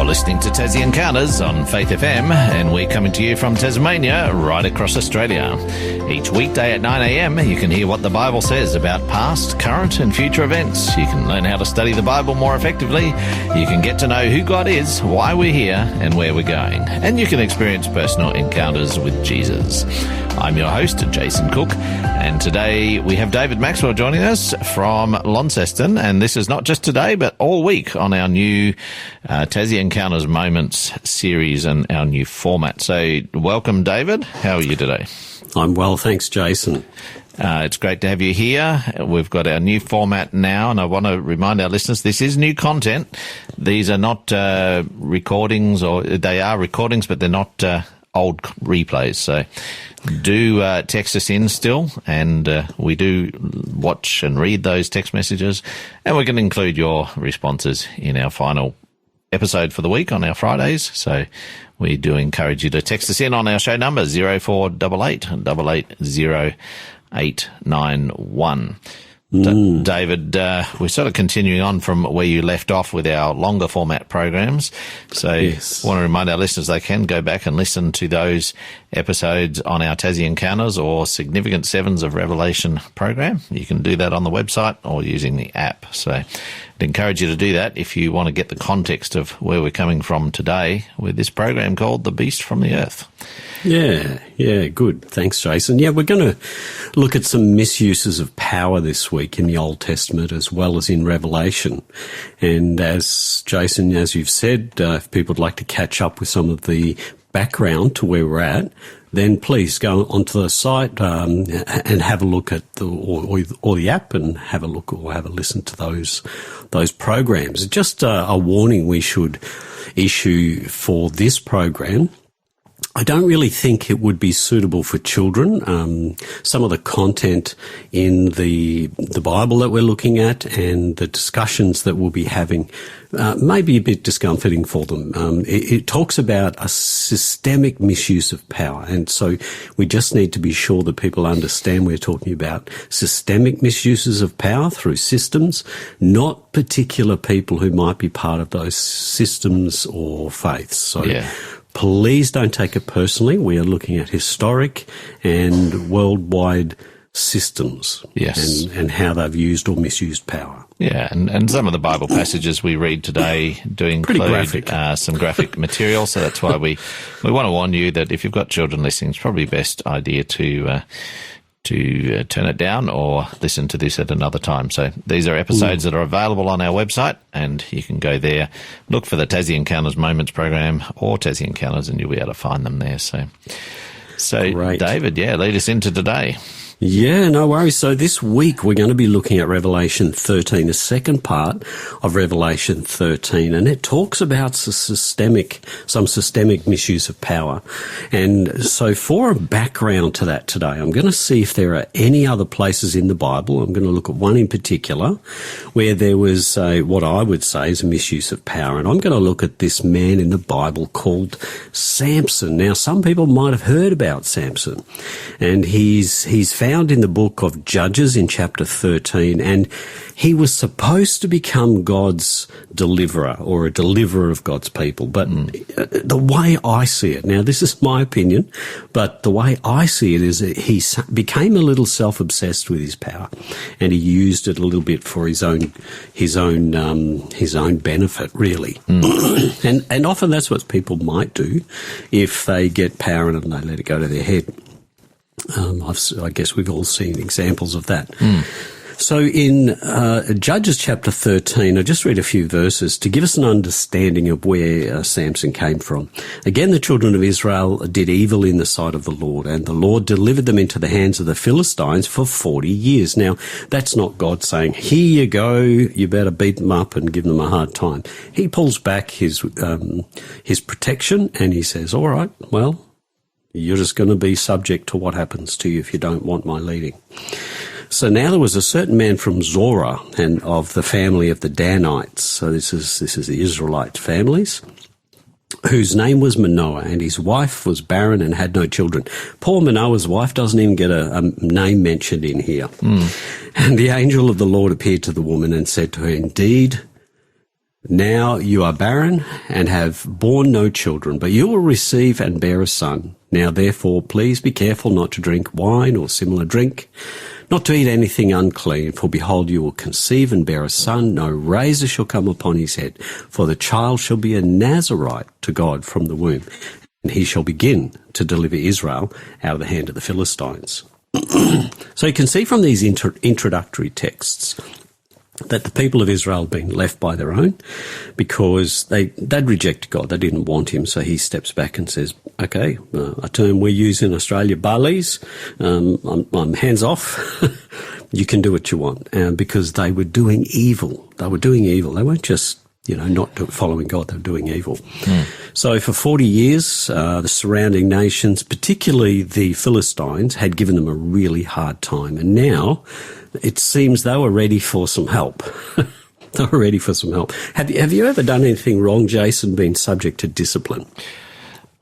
listening to Tassie Encounters on Faith FM, and we're coming to you from Tasmania, right across Australia. Each weekday at 9 a.m, you can hear what the Bible says about past, current and future events. You can learn how to study the Bible more effectively. You can get to know who God is, why we're here and where we're going. And you can experience personal encounters with Jesus. I'm your host, Jason Cook, and today we have David Maxwell joining us from Launceston, and this is not just today, but all week on our new Tassie Encounters Moments series and our new format. So welcome, David. How are you today? I'm well, thanks, Jason. It's great to have you here. We've got our new format now, and I want to remind our listeners this is new content. These are not recordings, or they are recordings, but they're not old replays. So do text us in still, and we do watch and read those text messages, and we're going to include your responses in our final episode for the week on our Fridays. So we do encourage you to text us in on our show number 0488 880 891. David, we're sort of continuing on from where you left off with our longer format programs. So yes. I want to remind our listeners they can go back and listen to those episodes on our Tassie Encounters or Significant Sevens of Revelation program. You can do that on the website or using the app. So I'd encourage you to do that if you want to get the context of where we're coming from today with this program called The Beast from the Earth. Yeah, good. Thanks, Jason. Yeah, we're going to look at some misuses of power this week in the Old Testament as well as in Revelation. And as Jason, as you've said, if people would like to catch up with some of the background to where we're at, then please go onto the site and have a look at or the app and have a look or have a listen to those programs. Just a warning we should issue for this program. I don't really think it would be suitable for children. Some of the content in the Bible that we're looking at and the discussions that we'll be having may be a bit discomforting for them. It talks about a systemic misuse of power, and so we just need to be sure that people understand we're talking about systemic misuses of power through systems, not particular people who might be part of those systems or faiths. So. Yeah. Please don't take it personally. We are looking at historic and worldwide systems, yes, and how they've used or misused power. Yeah, and some of the Bible passages we read today do include some graphic material, so that's why we want to warn you that if you've got children listening, it's probably best idea to turn it down or listen to this at another time. So these are episodes that are available on our website, and you can go there, look for the Tassie Encounters Moments program or Tassie Encounters, and you'll be able to find them there. So great. David, lead us into today. Yeah, no worries. So this week we're going to be looking at Revelation 13, the second part of Revelation 13, and it talks about some systemic misuse of power. And so for a background to that today, I'm going to see if there are any other places in the Bible. I'm going to look at one in particular where there was what I would say is a misuse of power. And I'm going to look at this man in the Bible called Samson. Now, some people might have heard about Samson, and he's found in the book of Judges in chapter 13, and he was supposed to become God's deliverer or a deliverer of God's people. But the way I see it, now this is my opinion, but the way I see it is that he became a little self-obsessed with his power, and he used it a little bit for his own benefit, really. And often that's what people might do if they get power and they let it go to their head. I guess we've all seen examples of that. So in Judges chapter 13, I'll just read a few verses to give us an understanding of where Samson came from. Again, the children of Israel did evil in the sight of the Lord, and the Lord delivered them into the hands of the Philistines for 40 years. Now, that's not God saying, here you go, you better beat them up and give them a hard time. He pulls back his protection and he says, all right, well, you're just going to be subject to what happens to you if you don't want my leading. So now there was a certain man from Zorah and of the family of the Danites. So this is the Israelite families, whose name was Manoah, and his wife was barren and had no children. Poor Manoah's wife doesn't even get a name mentioned in here. And the angel of the Lord appeared to the woman and said to her, indeed, Now you are barren and have borne no children, but you will receive and bear a son. Now therefore, please be careful not to drink wine or similar drink, not to eat anything unclean, for behold, you will conceive and bear a son. No razor shall come upon his head, for the child shall be a Nazarite to God from the womb, and he shall begin to deliver Israel out of the hand of the Philistines. So you can see from these introductory texts that the people of Israel had been left by their own because they'd rejected God. They didn't want him. So he steps back and says, okay, a term we use in Australia, Bali's, I'm hands off. You can do what you want. Because they were doing evil. They were doing evil. They weren't just, not following God. They were doing evil. So for 40 years, the surrounding nations, particularly the Philistines, had given them a really hard time. And now it seems they were ready for some help. They were ready for some help. Have you ever done anything wrong, Jason, been subject to discipline?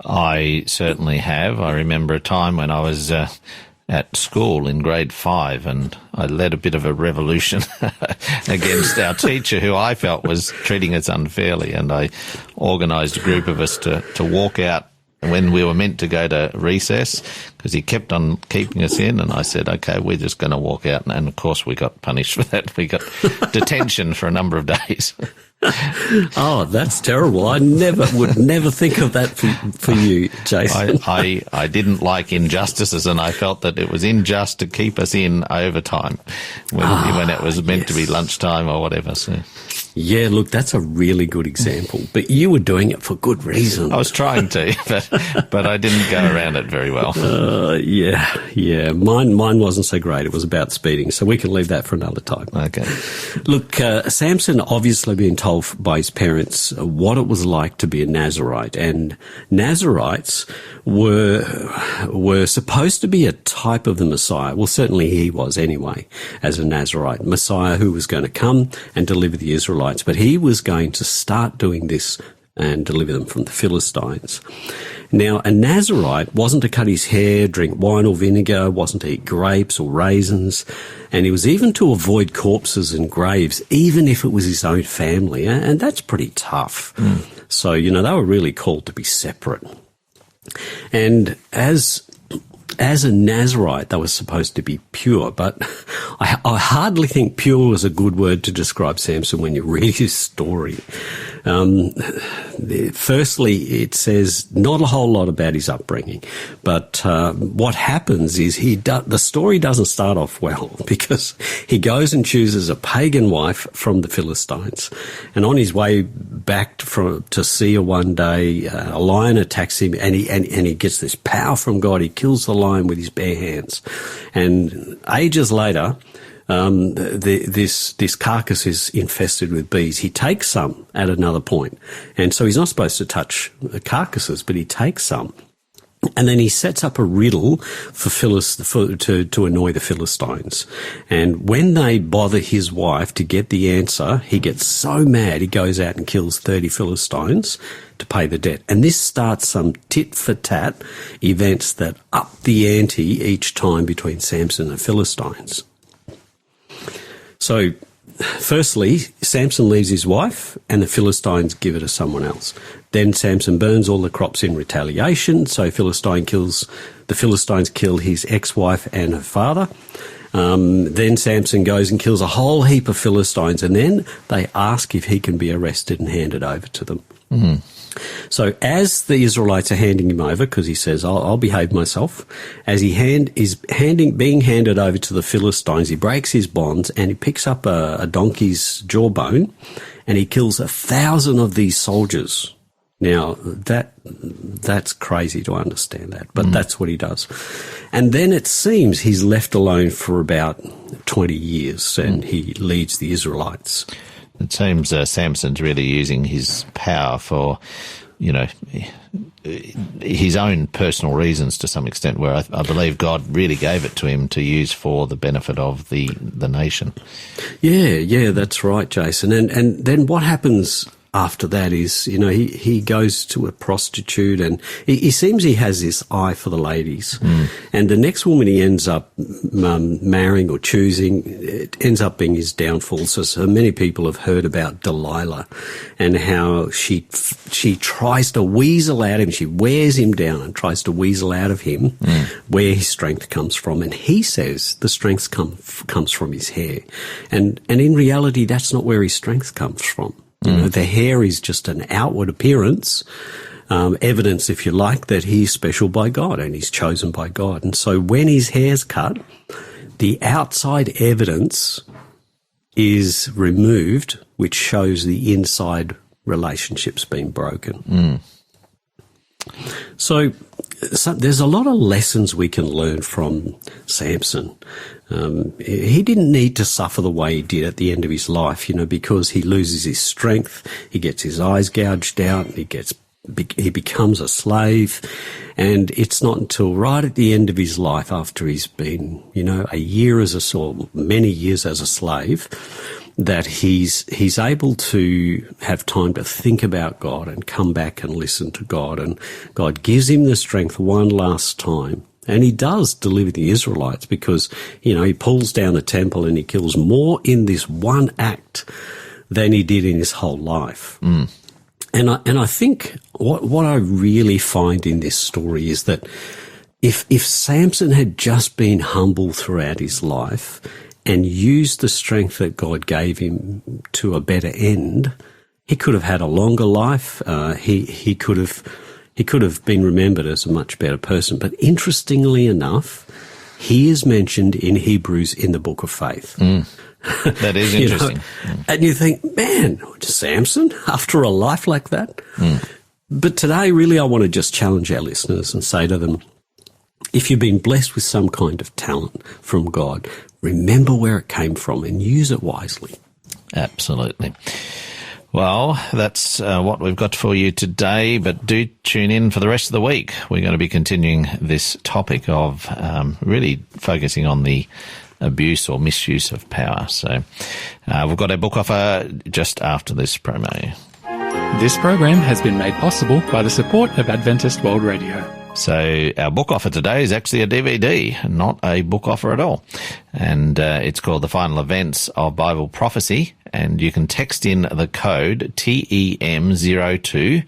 I certainly have. I remember a time when I was at school in grade 5 and I led a bit of a revolution against our teacher who I felt was treating us unfairly, and I organised a group of us to walk out when we were meant to go to recess because he kept on keeping us in, and I said, okay, we're just going to walk out. And of course we got punished for that. We got detention for a number of days. Oh, that's terrible. I would never think of that for you, Jason. I didn't like injustices, and I felt that it was unjust to keep us in overtime when it was meant to be lunchtime or whatever. So. Yeah, look, that's a really good example. But you were doing it for good reason. I was trying to, but I didn't go around it very well. Yeah. Mine wasn't so great. It was about speeding, so we can leave that for another time. Okay. Look, Samson obviously been told by his parents what it was like to be a Nazarite, and Nazarites were supposed to be a type of the Messiah. Well, certainly he was anyway, as a Nazarite, Messiah who was going to come and deliver the Israelites. But he was going to start doing this and deliver them from the Philistines. Now, a Nazarite wasn't to cut his hair, drink wine or vinegar, wasn't to eat grapes or raisins, and he was even to avoid corpses and graves, even if it was his own family, and that's pretty tough. So, they were really called to be separate. And as a Nazarite, they were supposed to be pure, but I hardly think pure is a good word to describe Samson when you read his story. Firstly, it says not a whole lot about his upbringing, but what happens is the story doesn't start off well because he goes and chooses a pagan wife from the Philistines, and on his way back to see her one day, a lion attacks him, and he gets this power from God. He kills the lion with his bare hands, and ages later, this carcass is infested with bees. He takes some at another point, and so he's not supposed to touch the carcasses, but he takes some. And then he sets up a riddle to annoy the Philistines. And when they bother his wife to get the answer, he gets so mad he goes out and kills 30 Philistines to pay the debt. And this starts some tit-for-tat events that up the ante each time between Samson and Philistines. So, firstly, Samson leaves his wife and the Philistines give it to someone else. Then Samson burns all the crops in retaliation, so the Philistines kill his ex-wife and her father. Then Samson goes and kills a whole heap of Philistines, and then they ask if he can be arrested and handed over to them. Mm-hmm. So as the Israelites are handing him over, because he says, I'll behave myself, as he is being handed over to the Philistines, he breaks his bonds and he picks up a donkey's jawbone and he kills 1,000 of these soldiers. Now, that's crazy to understand that, but that's what he does. And then it seems he's left alone for about 20 years and he leads the Israelites. It seems Samson's really using his power for, his own personal reasons to some extent, where I believe God really gave it to him to use for the benefit of the nation. Yeah, that's right, Jason. And then what happens after that is, he goes to a prostitute, and he seems he has this eye for the ladies. And the next woman he ends up marrying or choosing, it ends up being his downfall. So many people have heard about Delilah and how she tries to weasel out of him. She wears him down and tries to weasel out of him where his strength comes from. And he says the strength comes from his hair. And in reality, that's not where his strength comes from. The hair is just an outward appearance, evidence, if you like, that he's special by God and he's chosen by God. And so when his hair's cut, the outside evidence is removed, which shows the inside relationship's been broken. So there's a lot of lessons we can learn from Samson. He didn't need to suffer the way he did at the end of his life, because he loses his strength, he gets his eyes gouged out, he becomes a slave, and it's not until right at the end of his life, after he's been, a year or many years as a slave, that he's able to have time to think about God and come back and listen to God, and God gives him the strength one last time. And he does deliver the Israelites because, he pulls down the temple and he kills more in this one act than he did in his whole life. And I think what I really find in this story is that if Samson had just been humble throughout his life and used the strength that God gave him to a better end, he could have had a longer life. He could have been remembered as a much better person. But interestingly enough, he is mentioned in Hebrews in the Book of Faith. That is interesting. And you think, man, Samson, after a life like that? But today, really, I want to just challenge our listeners and say to them, if you've been blessed with some kind of talent from God, remember where it came from and use it wisely. Absolutely. Well, that's what we've got for you today, but do tune in for the rest of the week. We're going to be continuing this topic of really focusing on the abuse or misuse of power. So we've got our book offer just after this promo. This program has been made possible by the support of Adventist World Radio. So our book offer today is actually a DVD, not a book offer at all. And it's called The Final Events of Bible Prophecy. And you can text in the code TEM02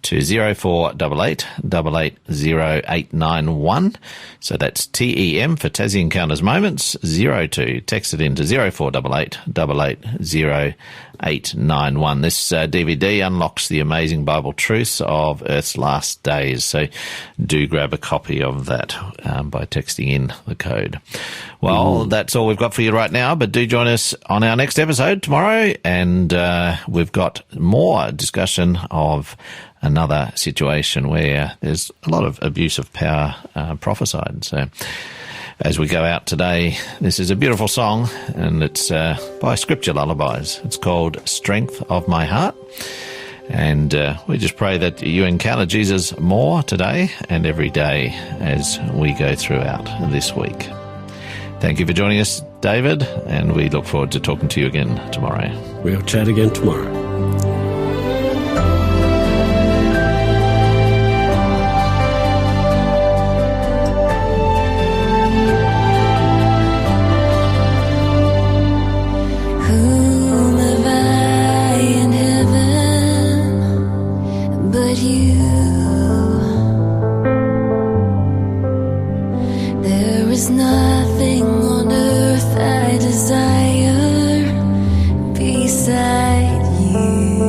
to 0488 880891. So that's TEM for Tassie Encounters Moments 02. Text it in to 0488 880891. This DVD unlocks the amazing Bible truths of Earth's last days. So do grab a copy of that by texting in the code. Well, that's all we've got for you right now, but do join us on our next episode tomorrow, and we've got more discussion of another situation where there's a lot of abuse of power prophesied. So as we go out today, this is a beautiful song, and it's by Scripture Lullabies. It's called Strength of My Heart. And we just pray that you encounter Jesus more today and every day as we go throughout this week. Thank you for joining us, David, and we look forward to talking to you again tomorrow. We'll chat again tomorrow. Whom have I in heaven but you? There is nothing on earth I desire beside you.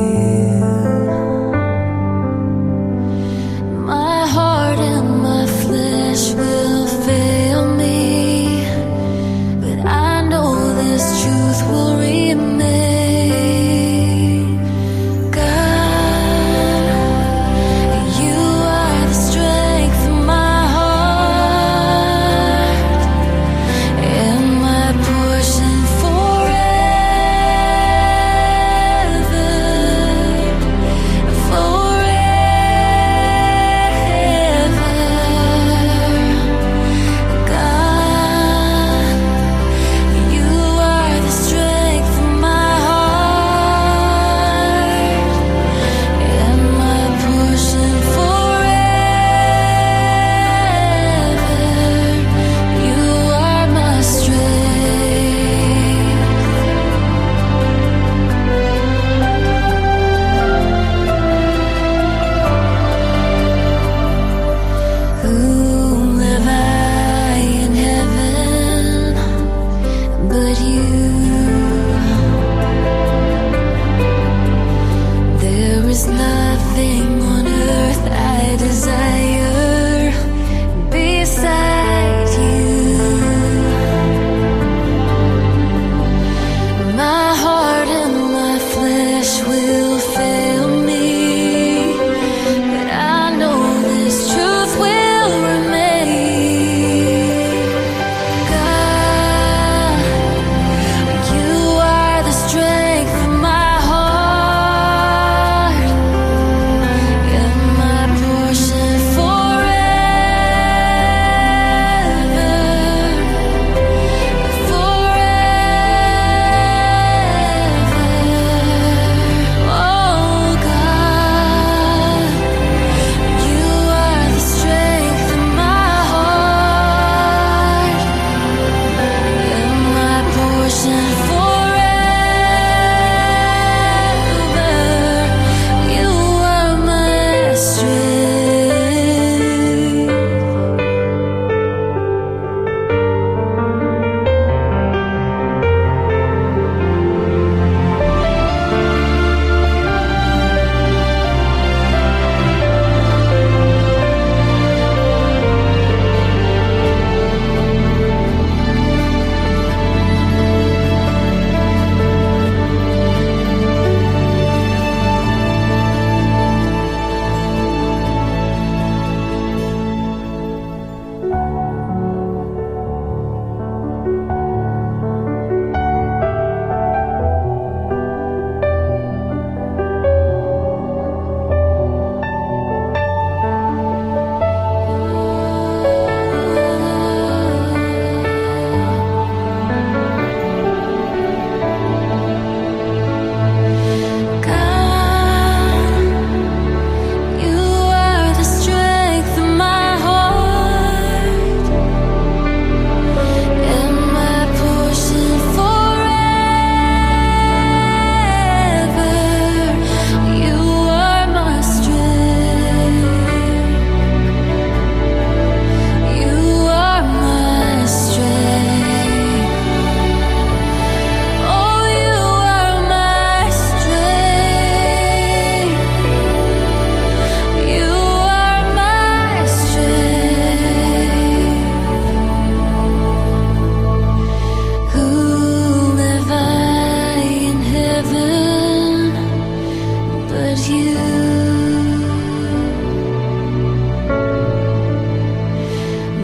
you.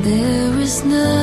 There is nothing